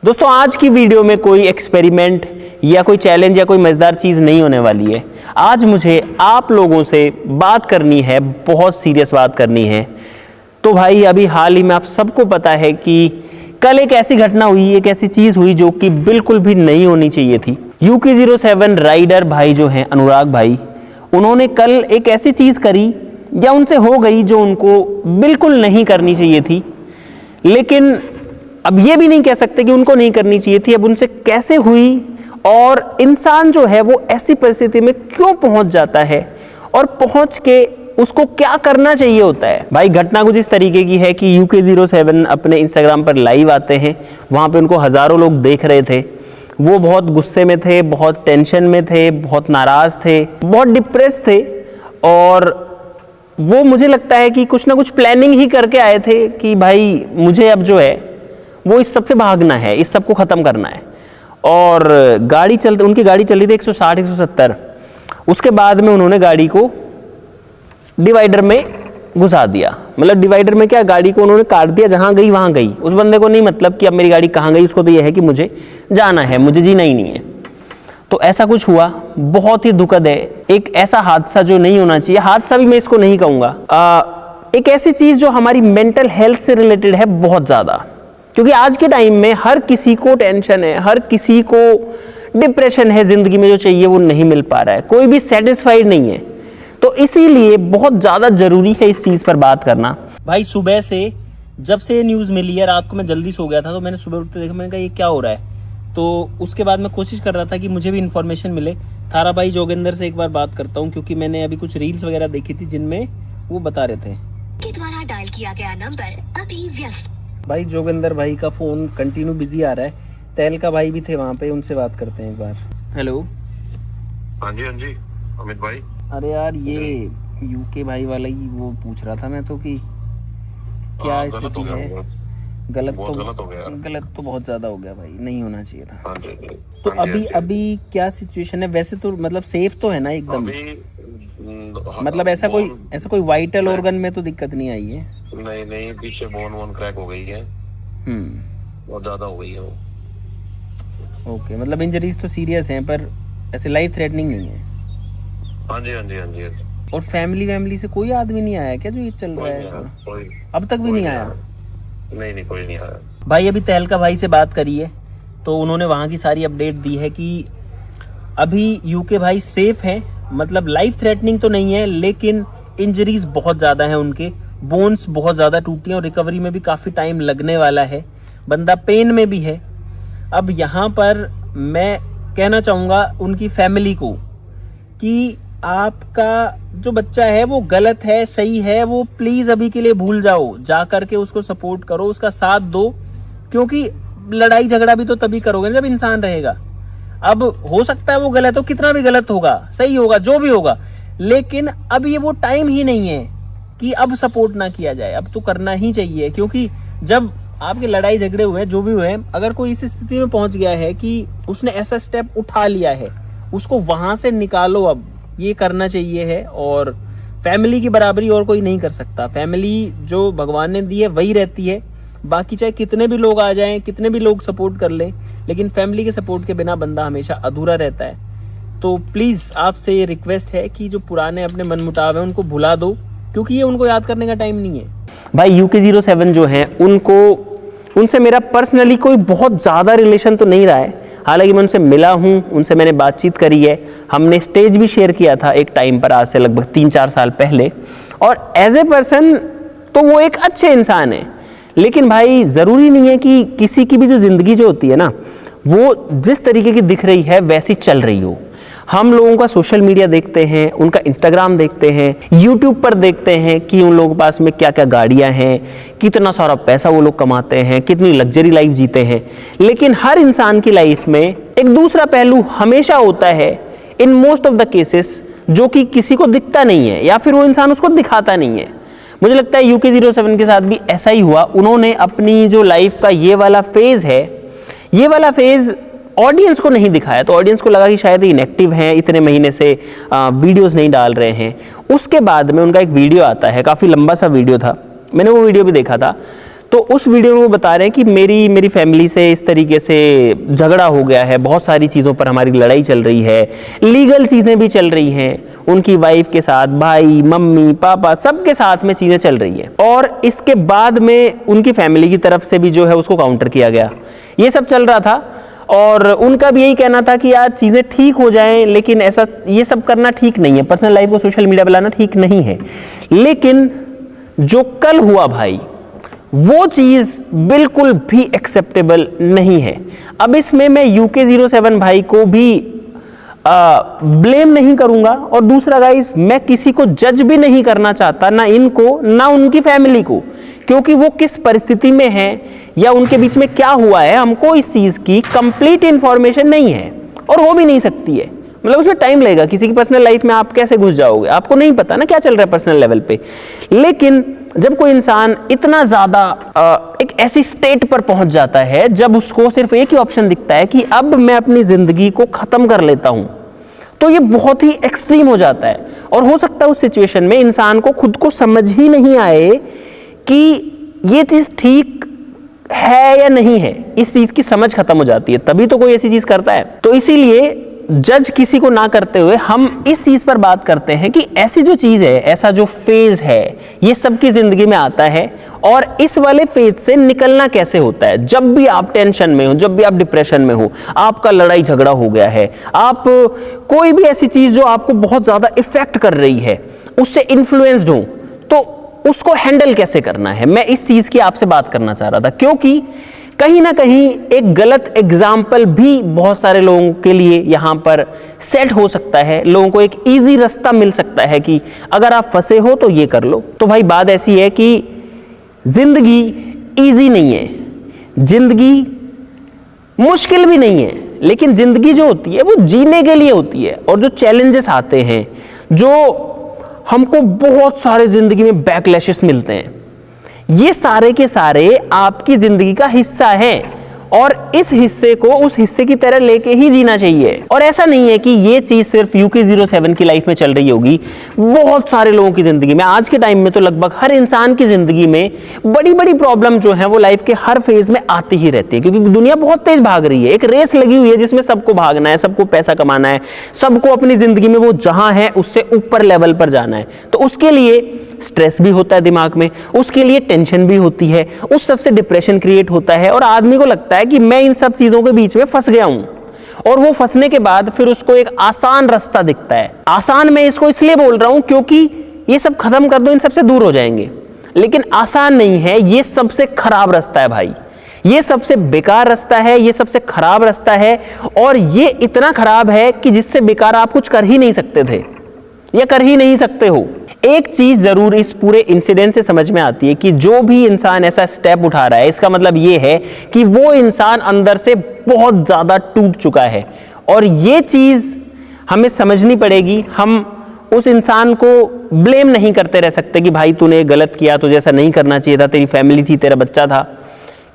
दोस्तों आज की वीडियो में कोई एक्सपेरिमेंट या कोई चैलेंज या कोई मजेदार चीज नहीं होने वाली है। आज मुझे आप लोगों से बात करनी है, बहुत सीरियस बात करनी है। तो भाई अभी हाल ही में आप सबको पता है कि कल एक ऐसी घटना हुई, एक ऐसी चीज हुई जो कि बिल्कुल भी नहीं होनी चाहिए थी। UK07 राइडर भाई जो हैं अनुराग भाई, उन्होंने कल एक ऐसी चीज करी या उनसे हो गई जो उनको बिल्कुल नहीं करनी चाहिए थी। लेकिन अब ये भी नहीं कह सकते कि उनको नहीं करनी चाहिए थी। अब उनसे कैसे हुई और इंसान जो है वो ऐसी परिस्थिति में क्यों पहुंच जाता है और पहुंच के उसको क्या करना चाहिए होता है। भाई घटना कुछ इस तरीके की है कि UK07 अपने इंस्टाग्राम पर लाइव आते हैं। वहां पे उनको हजारों लोग देख रहे थे। वो बहुत गुस्से में थे, बहुत टेंशन में थे, बहुत नाराज थे, बहुत डिप्रेस थे। और वो मुझे लगता है कि कुछ ना कुछ प्लानिंग ही करके आए थे कि भाई मुझे अब जो है वो इस सब से भागना है, इस सब को ख़त्म करना है। और उनकी गाड़ी चल रही थी 160 170। उसके बाद में उन्होंने गाड़ी को डिवाइडर में घुसा दिया। मतलब डिवाइडर में क्या, गाड़ी को उन्होंने काट दिया, जहाँ गई वहाँ गई। उस बंदे को नहीं मतलब कि अब मेरी गाड़ी कहाँ गई, उसको तो यह है कि मुझे जाना है, मुझे जीना ही नहीं है। तो ऐसा कुछ हुआ, बहुत ही दुखद है। एक ऐसा हादसा जो नहीं होना चाहिए, हादसा भी मैं इसको नहीं कहूँगा, एक ऐसी चीज़ जो हमारी मेंटल हेल्थ से रिलेटेड है बहुत ज़्यादा। क्योंकि आज के टाइम में हर किसी को टेंशन है, हर किसी को डिप्रेशन है, जिंदगी में जो चाहिए वो नहीं मिल पा रहा है, कोई भी सेटिस्फाइड नहीं है। तो इसीलिए बहुत ज़्यादा ज़रूरी है इस चीज़ पर बात करना। भाई सुबह से जब से ये न्यूज़ मिली है, रात को मैं जल्दी सो गया था, तो मैंने सुबह उठते देखा, मैंने कहा ये क्या हो रहा है। तो उसके बाद मैं कोशिश कर रहा था कि मुझे भी इन्फॉर्मेशन मिले। थारा भाई जोगिंदर से एक बार बात करता हूँ, क्योंकि मैंने अभी कुछ रील्स वगैरह देखी थी जिनमें वो बता रहे थे कि द्वारा डायल किया गया नंबर अभी व्यस्त। भाई जोगिंदर भाई का फोन कंटिन्यू बिजी आ रहा है। तहलका भाई भी थे वहाँ पे, उनसे बात करते हैं एक बार। हेलो। हाँ जी अमित भाई। अरे यार ये UK भाई वाला ही वो पूछ रहा था मैं तो कि क्या स्थिति है। गलत तो बहुत ज्यादा हो गया भाई, नहीं होना चाहिए था। तो अभी क्या सिचुएशन है वैसे? तो मतलब सेफ तो है ना एकदम? मतलब ऐसा कोई वाइटल ऑर्गन में तो दिक्कत नहीं आई है? नहीं, पीछे बोन क्रैक हो गई है। बहुत ज्यादा हो गई है वो। ओके, मतलब इंजरीज तो सीरियस हैं पर ऐसे लाइफ थ्रेटनिंग नहीं है? हाँ जी। और फैमिली से कोई आदमी नहीं आया क्या जो ये चल रहा है? अब तक भी नहीं आया? नहीं, कोई नहीं आया भाई। अभी तहलका भाई से बात करी है तो उन्होंने वहाँ की सारी अपडेट दी है कि अभी UK भाई सेफ है। मतलब लाइफ थ्रेटनिंग तो नहीं है, लेकिन इंजरीज बहुत ज़्यादा हैं उनके, बोन्स बहुत ज़्यादा टूटी हैं और रिकवरी में भी काफ़ी टाइम लगने वाला है। बंदा पेन में भी है। अब यहाँ पर मैं कहना चाहूँगा उनकी फैमिली को कि आपका जो बच्चा है वो गलत है, सही है, वो प्लीज़ अभी के लिए भूल जाओ, जा करके उसको सपोर्ट करो, उसका साथ दो। क्योंकि लड़ाई झगड़ा भी तो तभी करोगे जब इंसान रहेगा। अब हो सकता है वो गलत हो, कितना भी गलत होगा, सही होगा, जो भी होगा, लेकिन अब ये वो टाइम ही नहीं है कि अब सपोर्ट ना किया जाए। अब तो करना ही चाहिए, क्योंकि जब आपके लड़ाई झगड़े हुए, जो भी हुए, अगर कोई इस स्थिति में पहुंच गया है कि उसने ऐसा स्टेप उठा लिया है, उसको वहां से निकालो। अब ये करना चाहिए है। और फैमिली की बराबरी और कोई नहीं कर सकता। फैमिली जो भगवान ने दी है वही रहती है। बाकी चाहे कितने भी लोग आ जाएं, कितने भी लोग सपोर्ट कर लें, लेकिन फैमिली के सपोर्ट के बिना बंदा हमेशा अधूरा रहता है। तो प्लीज़ आपसे ये रिक्वेस्ट है कि जो पुराने अपने मनमुटाव है उनको भुला दो, क्योंकि ये उनको याद करने का टाइम नहीं है। भाई UK07 जो हैं उनसे मेरा पर्सनली कोई बहुत ज़्यादा रिलेशन तो नहीं रहा है। हालांकि मैं उनसे मिला हूँ, उनसे मैंने बातचीत करी है, हमने स्टेज भी शेयर किया था एक टाइम पर, आज से लगभग 3-4 साल पहले। और एज ए पर्सन तो वो एक अच्छे इंसान है। लेकिन भाई ज़रूरी नहीं है कि किसी की भी जो ज़िंदगी जो होती है ना, वो जिस तरीके की दिख रही है वैसी चल रही हो। हम लोगों का सोशल मीडिया देखते हैं, उनका इंस्टाग्राम देखते हैं, यूट्यूब पर देखते हैं कि उन लोगों के पास में क्या क्या गाड़ियां हैं, कितना सारा पैसा वो लोग कमाते हैं, कितनी लग्जरी लाइफ जीते हैं। लेकिन हर इंसान की लाइफ में एक दूसरा पहलू हमेशा होता है, in most of the cases, जो कि किसी को दिखता नहीं है या फिर वो इंसान उसको दिखाता नहीं है। मुझे लगता है UK07 के साथ भी ऐसा ही हुआ। उन्होंने अपनी जो लाइफ का ये वाला फेज है, ये वाला फेज ऑडियंस को नहीं दिखाया, तो ऑडियंस को लगा कि शायद इनएक्टिव हैं, इतने महीने से वीडियोस नहीं डाल रहे हैं। उसके बाद में उनका एक वीडियो आता है, काफ़ी लंबा सा वीडियो था, मैंने वो वीडियो भी देखा था। तो उस वीडियो में वो बता रहे हैं कि मेरी फैमिली से इस तरीके से झगड़ा हो गया है, बहुत सारी चीज़ों पर हमारी लड़ाई चल रही है, लीगल चीज़ें भी चल रही हैं, उनकी वाइफ के साथ, भाई मम्मी पापा सबके साथ में चीज़ें चल रही हैं। और इसके बाद में उनकी फैमिली की तरफ से भी जो है उसको काउंटर किया गया। ये सब चल रहा था और उनका भी यही कहना था कि यार चीज़ें ठीक हो जाएं, लेकिन ऐसा ये सब करना ठीक नहीं है, पर्सनल लाइफ को सोशल मीडिया पर लाना ठीक नहीं है। लेकिन जो कल हुआ भाई, वो चीज़ बिल्कुल भी एक्सेप्टेबल नहीं है। अब इसमें मैं UK07 भाई को भी ब्लेम नहीं करूंगा, और दूसरा गाइस, मैं किसी को जज भी नहीं करना चाहता, ना इनको ना उनकी फैमिली को, क्योंकि वो किस परिस्थिति में है या उनके बीच में क्या हुआ है, हमको इस चीज़ की कंप्लीट इंफॉर्मेशन नहीं है और हो भी नहीं सकती है। मतलब उसमें टाइम लगेगा। किसी की पर्सनल लाइफ में आप कैसे घुस जाओगे, आपको नहीं पता ना क्या चल रहा है पर्सनल लेवल पे। लेकिन जब कोई इंसान इतना ज़्यादा एक ऐसी स्टेट पर पहुंच जाता है जब उसको सिर्फ एक ही ऑप्शन दिखता है कि अब मैं अपनी ज़िंदगी को ख़त्म कर लेता हूं, तो ये बहुत ही एक्सट्रीम हो जाता है। और हो सकता है उस सिचुएशन में इंसान को खुद को समझ ही नहीं आए कि ये चीज़ ठीक है या नहीं है, इस चीज़ की समझ खत्म हो जाती है, तभी तो कोई ऐसी चीज़ करता है। तो इसीलिए जज किसी को ना करते हुए हम इस चीज पर बात करते हैं कि ऐसी जो चीज है, ऐसा जो फेज है, ये सबकी जिंदगी में आता है, और इस वाले फेज से निकलना कैसे होता है। जब भी आप टेंशन में हो, जब भी आप डिप्रेशन में हो, आपका लड़ाई झगड़ा हो गया है, आप कोई भी ऐसी चीज जो आपको बहुत ज्यादा इफेक्ट कर रही है, उससे इन्फ्लुएंस्ड हो, तो उसको हैंडल कैसे करना है, मैं इस चीज की आपसे बात करना चाह रहा था। क्योंकि कहीं ना कहीं एक गलत एग्जाम्पल भी बहुत सारे लोगों के लिए यहाँ पर सेट हो सकता है, लोगों को एक इजी रास्ता मिल सकता है कि अगर आप फंसे हो तो ये कर लो। तो भाई बात ऐसी है कि जिंदगी इजी नहीं है, जिंदगी मुश्किल भी नहीं है, लेकिन जिंदगी जो होती है वो जीने के लिए होती है। और जो चैलेंजेस आते हैं, जो हमको बहुत सारे जिंदगी में बैकलैशेस मिलते हैं, ये सारे के सारे आपकी जिंदगी का हिस्सा है, और इस हिस्से को उस हिस्से की तरह लेके ही जीना चाहिए। और ऐसा नहीं है कि ये चीज सिर्फ UK07 की लाइफ में चल रही होगी, बहुत सारे लोगों की जिंदगी में, आज के टाइम में तो लगभग हर इंसान की जिंदगी में बड़ी बड़ी प्रॉब्लम जो है वो लाइफ के हर फेज में आती ही रहती है। क्योंकि दुनिया बहुत तेज भाग रही है, एक रेस लगी हुई है जिसमें सबको भागना है, सबको पैसा कमाना है, सबको अपनी जिंदगी में वो जहां है उससे ऊपर लेवल पर जाना है। तो उसके लिए स्ट्रेस भी होता है दिमाग में, उसके लिए टेंशन भी होती है, उस सब से डिप्रेशन क्रिएट होता है, और आदमी को लगता है कि मैं इन सब चीजों के बीच में फंस गया हूं। और वो फंसने के बाद फिर उसको एक आसान रास्ता दिखता है। आसान मैं इसको इसलिए बोल रहा हूं क्योंकि ये सब खत्म कर दो, इन सबसे दूर हो जाएंगे, लेकिन आसान नहीं है, ये सबसे खराब रास्ता है भाई, ये सबसे बेकार रास्ता है, ये सबसे खराब रास्ता है। और ये इतना खराब है कि जिससे बेकार आप कुछ कर ही नहीं सकते थे या कर ही नहीं सकते हो। एक चीज जरूर इस पूरे इंसिडेंट से समझ में आती है कि जो भी इंसान ऐसा स्टेप उठा रहा है, इसका मतलब ये है कि वो इंसान अंदर से बहुत ज्यादा टूट चुका है, और ये चीज हमें समझनी पड़ेगी। हम उस इंसान को ब्लेम नहीं करते रह सकते कि भाई तूने गलत किया, तुझे ऐसा नहीं करना चाहिए था, तेरी फैमिली थी, तेरा बच्चा था,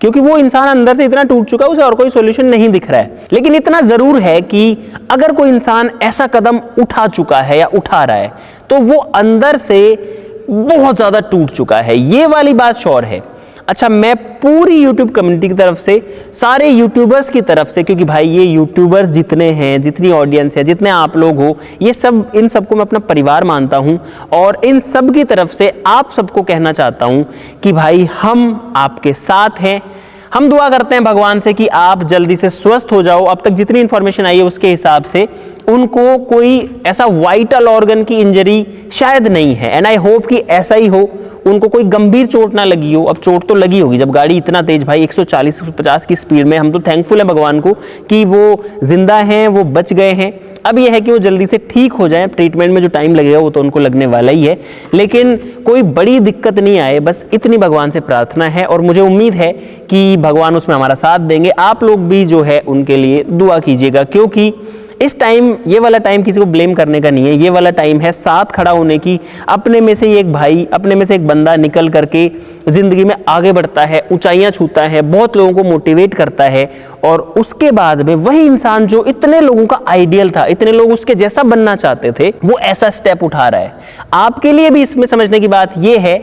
क्योंकि वो इंसान अंदर से इतना टूट चुका है, उसे और कोई सॉल्यूशन नहीं दिख रहा है। लेकिन इतना जरूर है कि अगर कोई इंसान ऐसा कदम उठा चुका है या उठा रहा है, तो वो अंदर से बहुत ज्यादा टूट चुका है, ये वाली बात श्योर है। अच्छा, मैं पूरी यूट्यूब कम्युनिटी की तरफ से, सारे यूट्यूबर्स की तरफ से, क्योंकि भाई ये यूट्यूबर्स जितने हैं, जितनी ऑडियंस है, जितने आप लोग हो, ये सब, इन सबको मैं अपना परिवार मानता हूं, और इन सब की तरफ से आप सबको कहना चाहता हूं कि भाई हम आपके साथ हैं। हम दुआ करते हैं भगवान से कि आप जल्दी से स्वस्थ हो जाओ। अब तक जितनी इंफॉर्मेशन आई है उसके हिसाब से उनको कोई ऐसा वाइटल ऑर्गन की इंजरी शायद नहीं है, एंड आई होप कि ऐसा ही हो, उनको कोई गंभीर चोट ना लगी हो। अब चोट तो लगी होगी, जब गाड़ी इतना तेज भाई 140-150 की स्पीड में, हम तो थैंकफुल है भगवान को कि वो जिंदा हैं, वो बच गए हैं। अब यह है कि वो जल्दी से ठीक हो जाए, ट्रीटमेंट में जो टाइम लगेगा वो तो उनको लगने वाला ही है, लेकिन कोई बड़ी दिक्कत नहीं आए, बस इतनी भगवान से प्रार्थना है, और मुझे उम्मीद है कि भगवान उसमें हमारा साथ देंगे। आप लोग भी जो है उनके लिए दुआ कीजिएगा, क्योंकि इस टाइम, ये वाला टाइम किसी को ब्लेम करने का नहीं है, ये वाला टाइम है साथ खड़ा होने की। अपने में से एक भाई, अपने में से एक बंदा निकल करके जिंदगी में आगे बढ़ता है, ऊंचाइयां छूता है, बहुत लोगों को मोटिवेट करता है, और उसके बाद में वही इंसान जो इतने लोगों का आइडियल था, इतने लोग उसके जैसा बनना चाहते थे, वो ऐसा स्टेप उठा रहा है। आपके लिए भी इसमें समझने की बात यह है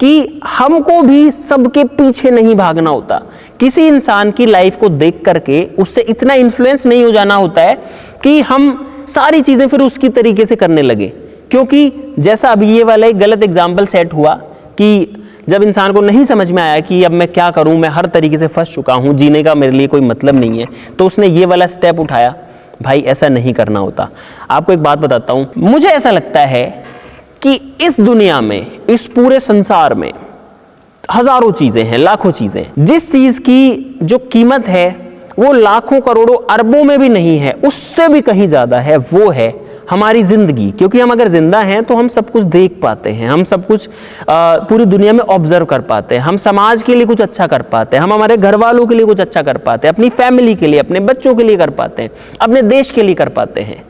कि हमको भी सबके पीछे नहीं भागना होता। किसी इंसान की लाइफ को देख करके उससे इतना इन्फ्लुएंस नहीं हो जाना होता है कि हम सारी चीजें फिर उसकी तरीके से करने लगे। क्योंकि जैसा अभी ये वाला एक गलत एग्जाम्पल सेट हुआ कि जब इंसान को नहीं समझ में आया कि अब मैं क्या करूं, मैं हर तरीके से फंस चुका हूं, जीने का मेरे लिए कोई मतलब नहीं है, तो उसने ये वाला स्टेप उठाया। भाई ऐसा नहीं करना होता। आपको एक बात बताता हूं, मुझे ऐसा लगता है कि इस दुनिया में, इस पूरे संसार में हजारों चीजें हैं, लाखों चीजें, जिस चीज की जो कीमत है वो लाखों करोड़ों अरबों में भी नहीं है, उससे भी कहीं ज्यादा है, वो है हमारी जिंदगी। क्योंकि हम अगर जिंदा हैं तो हम सब कुछ देख पाते हैं, हम सब कुछ पूरी दुनिया में ऑब्जर्व कर पाते हैं, हम समाज के लिए कुछ अच्छा कर पाते हैं, हम हमारे घर वालों के लिए कुछ अच्छा कर पाते हैं, अपनी फैमिली के लिए, अपने बच्चों के लिए कर पाते हैं, अपने देश के लिए कर पाते हैं।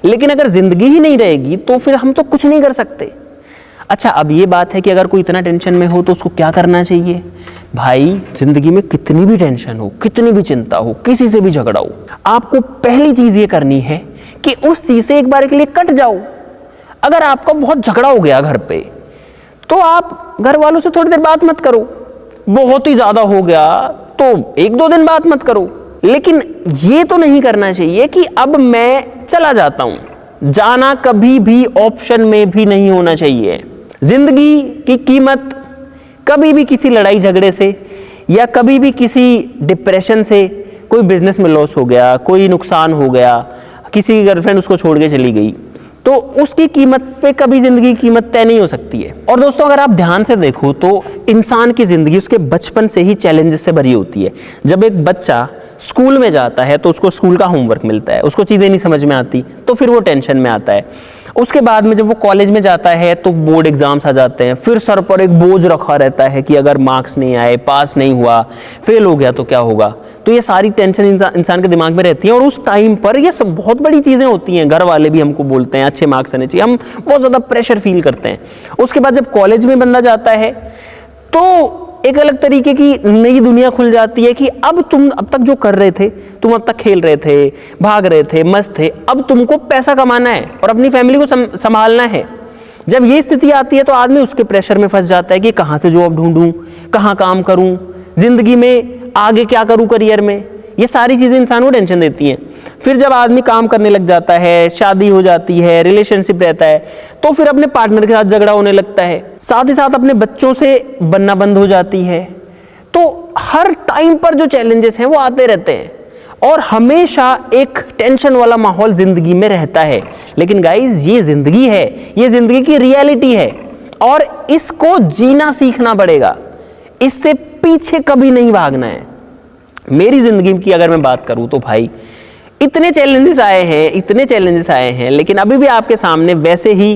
लेकिन अगर जिंदगी ही नहीं रहेगी तो फिर हम तो कुछ नहीं कर सकते। अच्छा, अब ये बात है कि अगर कोई इतना टेंशन में हो तो उसको क्या करना चाहिए? भाई जिंदगी में कितनी भी टेंशन हो, कितनी भी चिंता हो, किसी से भी झगड़ा हो, आपको पहली चीज ये करनी है कि उस चीज से एक बार के लिए कट जाओ। अगर आपका बहुत झगड़ा हो गया घर पे, तो आप घर वालों से थोड़ी देर बात मत करो। बहुत ही ज्यादा हो गया तो 1-2 दिन बात मत करो। लेकिन ये तो नहीं करना चाहिए कि अब मैं चला जाता हूं। जाना कभी भी ऑप्शन में भी नहीं होना चाहिए। जिंदगी की कीमत कभी भी किसी लड़ाई झगड़े से या कभी भी किसी डिप्रेशन से, कोई बिजनेस में लॉस हो गया, कोई नुकसान हो गया, किसी की गर्लफ्रेंड उसको छोड़ के चली गई, तो उसकी कीमत पे कभी जिंदगी की कीमत तय नहीं हो सकती है। और दोस्तों अगर आप ध्यान से देखो तो इंसान की जिंदगी उसके बचपन से ही चैलेंजेस से भरी होती है। जब एक बच्चा स्कूल में जाता है तो उसको स्कूल का होमवर्क मिलता है, उसको चीजें नहीं समझ में आती तो फिर वो टेंशन में आता है। उसके बाद में जब वो कॉलेज में जाता है तो बोर्ड एग्जाम्स आ जाते हैं, फिर सर पर एक बोझ रखा रहता है कि अगर मार्क्स नहीं आए, पास नहीं हुआ, फेल हो गया तो क्या होगा। तो ये सारी टेंशन इंसान के दिमाग में रहती है। और उस टाइम पर ये सब बहुत बड़ी चीजें होती हैं। घर वाले भी हमको बोलते हैं अच्छे मार्क्स आने चाहिए, हम बहुत ज्यादा प्रेशर फील करते हैं। उसके बाद जब कॉलेज में बंदा जाता है तो एक अलग तरीके की नई दुनिया खुल जाती है कि अब तुम अब तक जो कर रहे थे, तुम अब तक खेल रहे थे, भाग रहे थे, मस्त थे, अब तुमको पैसा कमाना है और अपनी फैमिली को संभालना है। जब ये स्थिति आती है तो आदमी उसके प्रेशर में फंस जाता है कि कहां से जॉब ढूंढूं, कहां काम करूं, जिंदगी में आगे क्या करूं करियर में। ये सारी चीजें इंसान को टेंशन देती हैं। फिर जब आदमी काम करने लग जाता है, शादी हो जाती है, रिलेशनशिप रहता है, तो फिर अपने पार्टनर के साथ झगड़ा होने लगता है, साथ ही साथ अपने बच्चों से बनना बंद हो जाती है। तो हर टाइम पर जो चैलेंजेस हैं वो आते रहते हैं और हमेशा एक टेंशन वाला माहौल जिंदगी में रहता है। लेकिन गाइस ये जिंदगी है, ये जिंदगी की रियलिटी है और इसको जीना सीखना पड़ेगा। इससे पीछे कभी नहीं भागना है। मेरी जिंदगी की अगर मैं बात करूं तो भाई इतने चैलेंजेस आए हैं, लेकिन अभी भी आपके सामने वैसे ही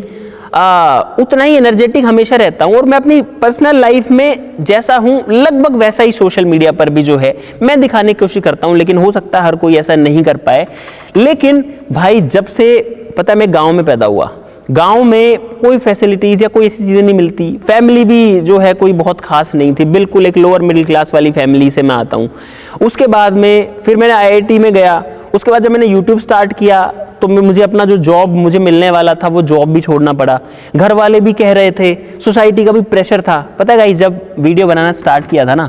उतना ही एनर्जेटिक हमेशा रहता हूं। और मैं अपनी पर्सनल लाइफ में जैसा हूं लगभग वैसा ही सोशल मीडिया पर भी जो है मैं दिखाने की कोशिश करता हूं। लेकिन हो सकता है हर कोई ऐसा नहीं कर पाए। लेकिन भाई जब से पता है मैं गांव में पैदा हुआ, गांव में कोई फैसिलिटीज या कोई ऐसी चीजें नहीं मिलती। फैमिली भी जो है कोई बहुत खास नहीं थी, बिल्कुल एक लोअर मिडिल क्लास वाली फैमिली से मैं आता हूं। उसके बाद में फिर मैंने IIT में गया। उसके बाद जब मैंने YouTube स्टार्ट किया तो मुझे अपना जो जॉब मुझे मिलने वाला था वो जॉब भी छोड़ना पड़ा। घर वाले भी कह रहे थे, सोसाइटी का भी प्रेशर था। पता है गाइस जब वीडियो बनाना स्टार्ट किया था ना,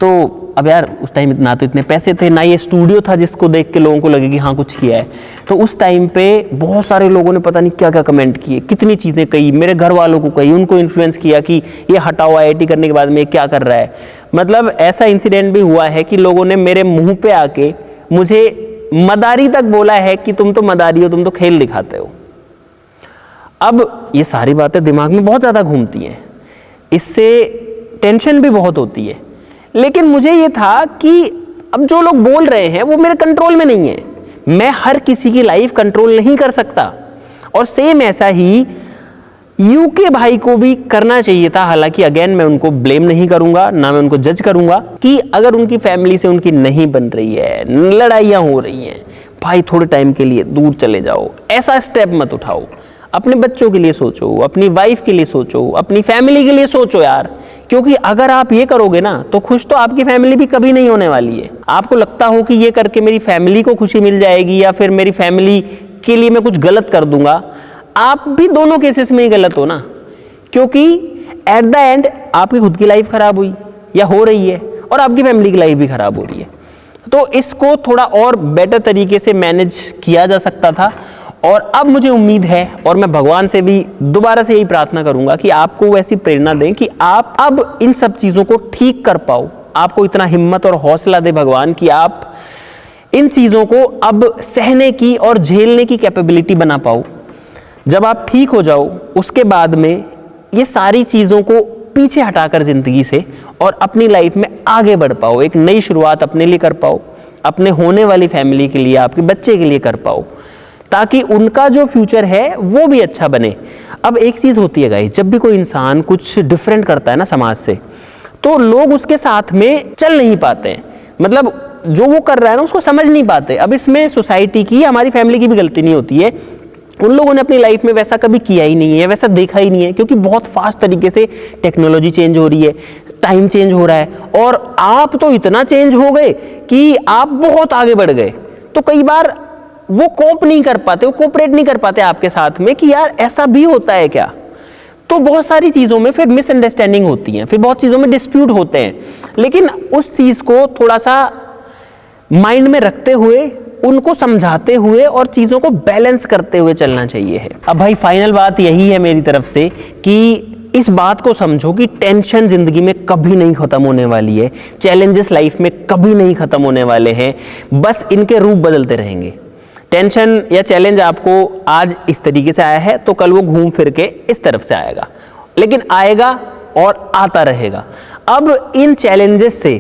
तो अब यार उस टाइम ना तो इतने पैसे थे, ना ये स्टूडियो था जिसको देख के लोगों को लगे कि हाँ कुछ किया है। तो उस टाइम पे बहुत सारे लोगों ने पता नहीं क्या क्या कमेंट किए, कितनी चीज़ें कही, मेरे घर वालों को कही, उनको इन्फ्लुएंस किया कि ये हटाओ, IIT करने के बाद में क्या कर रहा है। मतलब ऐसा इंसिडेंट भी हुआ है कि लोगों ने मेरे मुंह पे आके मुझे मदारी तक बोला है कि तुम तो मदारी हो, तुम तो खेल दिखाते हो। अब ये सारी बातें दिमाग में बहुत ज़्यादा घूमती हैं, इससे टेंशन भी बहुत होती है। लेकिन मुझे ये था कि अब जो लोग बोल रहे हैं वो मेरे कंट्रोल में नहीं है, मैं हर किसी की लाइफ कंट्रोल नहीं कर सकता। और सेम ऐसा ही UK भाई को भी करना चाहिए था। हालांकि अगेन मैं उनको ब्लेम नहीं करूंगा, ना मैं उनको जज करूंगा कि अगर उनकी फैमिली से उनकी नहीं बन रही है, लड़ाइयाँ हो रही हैं, भाई थोड़े टाइम के लिए दूर चले जाओ, ऐसा स्टेप मत उठाओ। अपने बच्चों के लिए सोचो, अपनी वाइफ के लिए सोचो, अपनी फैमिली के लिए सोचो यार। क्योंकि अगर आप ये करोगे ना तो खुश तो आपकी फैमिली भी कभी नहीं होने वाली है। आपको लगता हो कि ये करके मेरी फैमिली को खुशी मिल जाएगी या फिर मेरी फैमिली के लिए मैं कुछ गलत कर दूंगा, आप भी दोनों केसेस में ही गलत हो ना। क्योंकि एट द एंड आपकी खुद की लाइफ खराब हुई या हो रही है और आपकी फैमिली की लाइफ भी खराब हो रही है। तो इसको थोड़ा और बेटर तरीके से मैनेज किया जा सकता था। और अब मुझे उम्मीद है और मैं भगवान से भी दोबारा से यही प्रार्थना करूंगा कि आपको वैसी प्रेरणा दें कि आप अब इन सब चीज़ों को ठीक कर पाओ। आपको इतना हिम्मत और हौसला दे भगवान कि आप इन चीज़ों को अब सहने की और झेलने की कैपेबिलिटी बना पाओ। जब आप ठीक हो जाओ उसके बाद में ये सारी चीज़ों को पीछे हटाकर ज़िंदगी से और अपनी लाइफ में आगे बढ़ पाओ, एक नई शुरुआत अपने लिए कर पाओ, अपने होने वाली फैमिली के लिए, आपके बच्चे के लिए कर पाओ, ताकि उनका जो फ्यूचर है वो भी अच्छा बने। अब एक चीज़ होती है गाइस, जब भी कोई इंसान कुछ डिफरेंट करता है ना समाज से, तो लोग उसके साथ में चल नहीं पाते हैं। मतलब जो वो कर रहा है ना उसको समझ नहीं पाते। अब इसमें सोसाइटी की, हमारी फैमिली की भी गलती नहीं होती है। उन लोगों ने अपनी लाइफ में वैसा कभी किया ही नहीं है, वैसा देखा ही नहीं है, क्योंकि बहुत फास्ट तरीके से टेक्नोलॉजी चेंज हो रही है, टाइम चेंज हो रहा है, और आप तो इतना चेंज हो गए कि आप बहुत आगे बढ़ गए। तो कई बार वो कोप नहीं कर पाते, वो कोऑपरेट नहीं कर पाते आपके साथ में कि यार ऐसा भी होता है क्या। तो बहुत सारी चीज़ों में फिर मिसअंडरस्टैंडिंग होती है, फिर बहुत चीज़ों में डिस्प्यूट होते हैं। लेकिन उस चीज़ को थोड़ा सा माइंड में रखते हुए, उनको समझाते हुए और चीज़ों को बैलेंस करते हुए चलना चाहिए है। अब भाई फाइनल बात यही है मेरी तरफ से कि इस बात को समझो कि टेंशन ज़िंदगी में कभी नहीं ख़त्म होने वाली है, चैलेंजेस लाइफ में कभी नहीं ख़त्म होने वाले हैं, बस इनके रूप बदलते रहेंगे। टेंशन या चैलेंज आपको आज इस तरीके से आया है तो कल वो घूम फिर के इस तरफ से आएगा, लेकिन आएगा और आता रहेगा। अब इन चैलेंजेस से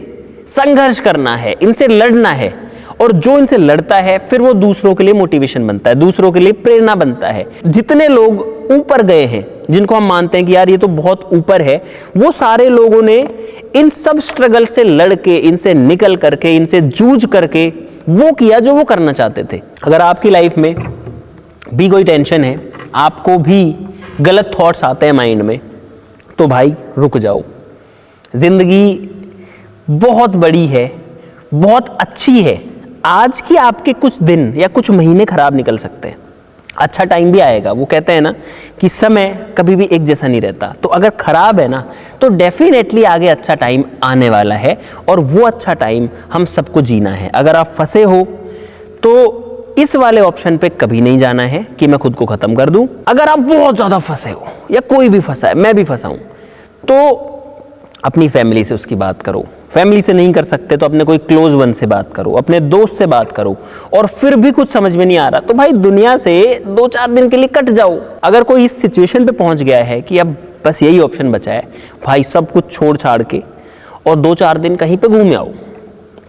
संघर्ष करना है, इनसे लड़ना है, और जो इनसे लड़ता है फिर वो दूसरों के लिए मोटिवेशन बनता है, दूसरों के लिए प्रेरणा बनता है। जितने लोग ऊपर गए हैं, जिनको हम मानते हैं कि यार ये तो बहुत ऊपर है, वो सारे लोगों ने इन सब स्ट्रगल से लड़ के, इनसे निकल करके, इनसे जूझ करके वो किया जो वो करना चाहते थे। अगर आपकी लाइफ में भी कोई टेंशन है, आपको भी गलत थॉट्स आते हैं माइंड में, तो भाई रुक जाओ। जिंदगी बहुत बड़ी है, बहुत अच्छी है। आज की आपके कुछ दिन या कुछ महीने खराब निकल सकते हैं, अच्छा टाइम भी आएगा। वो कहते हैं ना कि समय कभी भी एक जैसा नहीं रहता। तो अगर खराब है ना, तो डेफिनेटली आगे अच्छा टाइम आने वाला है, और वो अच्छा टाइम हम सबको जीना है। अगर आप फंसे हो तो इस वाले ऑप्शन पे कभी नहीं जाना है कि मैं खुद को खत्म कर दूं। अगर आप बहुत ज्यादा फंसे हो, या कोई भी फंसा है, मैं भी फंसा हूं, तो अपनी फैमिली से उसकी बात करो। फैमिली से नहीं कर सकते तो अपने कोई क्लोज वन से बात करो, अपने दोस्त से बात करो, और फिर भी कुछ समझ में नहीं आ रहा तो भाई दुनिया से 2-4 दिन के लिए कट जाओ। अगर कोई इस सिचुएशन पे पहुंच गया है कि अब बस यही ऑप्शन बचा है, भाई सब कुछ छोड़ छाड़ के और 2-4 दिन कहीं पे घूम आओ,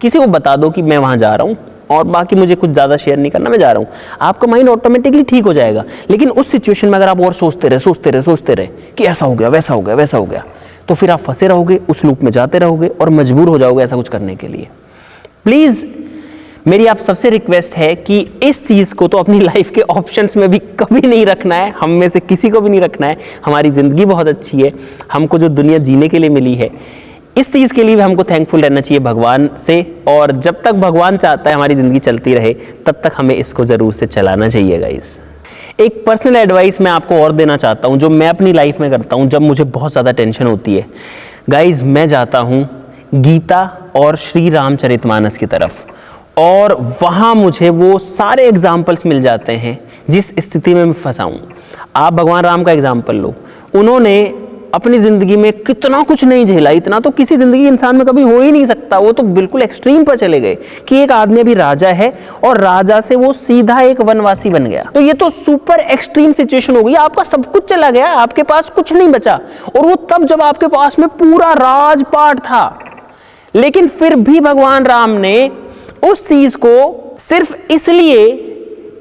किसी को बता दो कि मैं वहां जा रहा हूँ और बाकी मुझे कुछ ज़्यादा शेयर नहीं करना, मैं जा रहा हूँ। आपका माइंड ऑटोमेटिकली ठीक हो जाएगा। लेकिन उस सिचुएशन में अगर आप और सोचते रहे कि ऐसा हो गया, वैसा हो गया, वैसा हो गया, तो फिर आप फंसे रहोगे, उस लूप में जाते रहोगे और मजबूर हो जाओगे ऐसा कुछ करने के लिए। प्लीज़ मेरी आप सबसे रिक्वेस्ट है कि इस चीज़ को तो अपनी लाइफ के ऑप्शंस में भी कभी नहीं रखना है, हम में से किसी को भी नहीं रखना है। हमारी ज़िंदगी बहुत अच्छी है, हमको जो दुनिया जीने के लिए मिली है, इस चीज़ के लिए भी हमको थैंकफुल रहना चाहिए भगवान से। और जब तक भगवान चाहता है हमारी ज़िंदगी चलती रहे, तब तक हमें इसको ज़रूर से चलाना चाहिए गाइस। एक पर्सनल एडवाइस मैं आपको और देना चाहता हूँ, जो मैं अपनी लाइफ में करता हूँ जब मुझे बहुत ज़्यादा टेंशन होती है। गाइस, मैं जाता हूँ गीता और श्री रामचरितमानस की तरफ, और वहाँ मुझे वो सारे एग्जाम्पल्स मिल जाते हैं जिस स्थिति में मैं फंसा हूँ। आप भगवान राम का एग्जाम्पल लो, उन्होंने अपनी ज़िंदगी में कितना कुछ नहीं झेला, इतना तो किसी ज़िंदगी इंसान में कभी हो ही नहीं सकता। वो तो बिल्कुल एक्सट्रीम पर चले गए कि एक आदमी अभी राजा है और राजा से वो सीधा एक वनवासी बन गया। तो ये तो सुपर एक्सट्रीम सिचुएशन हो गई, आपका सब कुछ चला गया, आपके पास कुछ नहीं बचा, और वो तब जब आपके पास में पूरा राजपाट था। लेकिन फिर भी भगवान राम ने उस चीज़ को सिर्फ इसलिए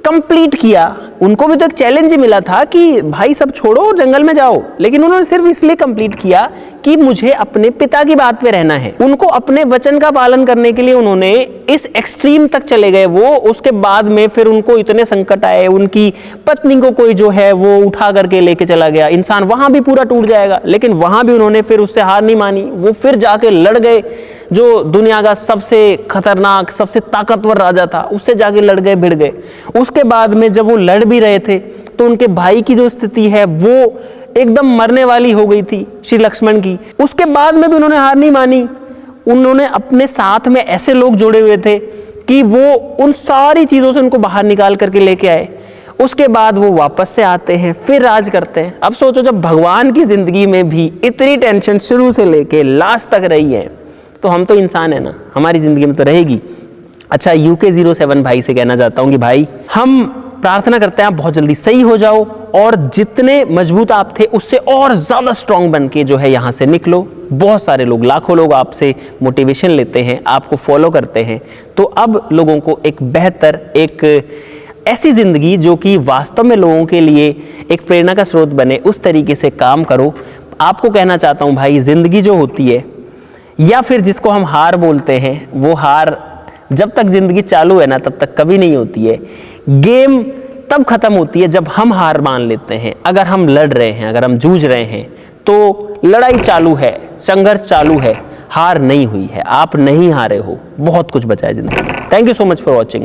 कंप्लीट किया, उनको भी तो एक चैलेंज मिला था कि भाई सब छोड़ो और जंगल में जाओ, लेकिन उन्होंने सिर्फ इसलिए कंप्लीट किया कि मुझे अपने पिता की बात पे रहना है। उनको अपने वचन का पालन करने के लिए उन्होंने इस एक्सट्रीम तक चले गए वो। उसके बाद में फिर उनको इतने संकट आए, उनकी पत्नी को कोई जो है वो उठा करके लेके चला गया, इंसान वहां भी पूरा टूट जाएगा। लेकिन वहां भी उन्होंने फिर उससे हार नहीं मानी, वो फिर जाके लड़ गए जो दुनिया का सबसे खतरनाक, सबसे ताकतवर राजा था, उससे जाके लड़ गए, भिड़ गए। उसके बाद में जब वो लड़ भी रहे थे तो उनके भाई की जो स्थिति है वो एकदम मरने वाली हो गई थी श्री लक्ष्मण की, उसके बाद में भी उन्होंने हार नहीं मानी। उन्होंने अपने साथ में ऐसे लोग जोड़े हुए थे कि वो उन सारी चीजों से उनको बाहर निकाल करके लेके आए। उसके बाद वो वापस से आते हैं, फिर राज करते हैं। अब सोचो, जब भगवान की जिंदगी में भी इतनी टेंशन शुरू से लेके लास्ट तक रही है, तो हम तो इंसान है ना, हमारी जिंदगी में तो रहेगी। अच्छा, UK07 भाई से कहना चाहता हूं कि भाई, हम प्रार्थना करते हैं आप बहुत जल्दी सही हो जाओ और जितने मजबूत आप थे उससे और ज्यादा स्ट्रांग बन के जो है यहां से निकलो। बहुत सारे लोग, लाखों लोग आपसे मोटिवेशन लेते हैं, आपको फॉलो करते हैं। तो अब लोगों को एक बेहतर, एक ऐसी जिंदगी जो कि वास्तव में लोगों के लिए एक प्रेरणा का स्रोत बने, उस तरीके से काम करो। आपको कहना चाहता हूं भाई, जिंदगी जो होती है, या फिर जिसको हम हार बोलते हैं, वो हार जब तक जिंदगी चालू है ना, तब तक कभी नहीं होती है। गेम तब खत्म होती है जब हम हार मान लेते हैं। अगर हम लड़ रहे हैं, अगर हम जूझ रहे हैं, तो लड़ाई चालू है, संघर्ष चालू है, हार नहीं हुई है, आप नहीं हारे हो, बहुत कुछ बचा है जिंदगी में। Thank you so much for watching.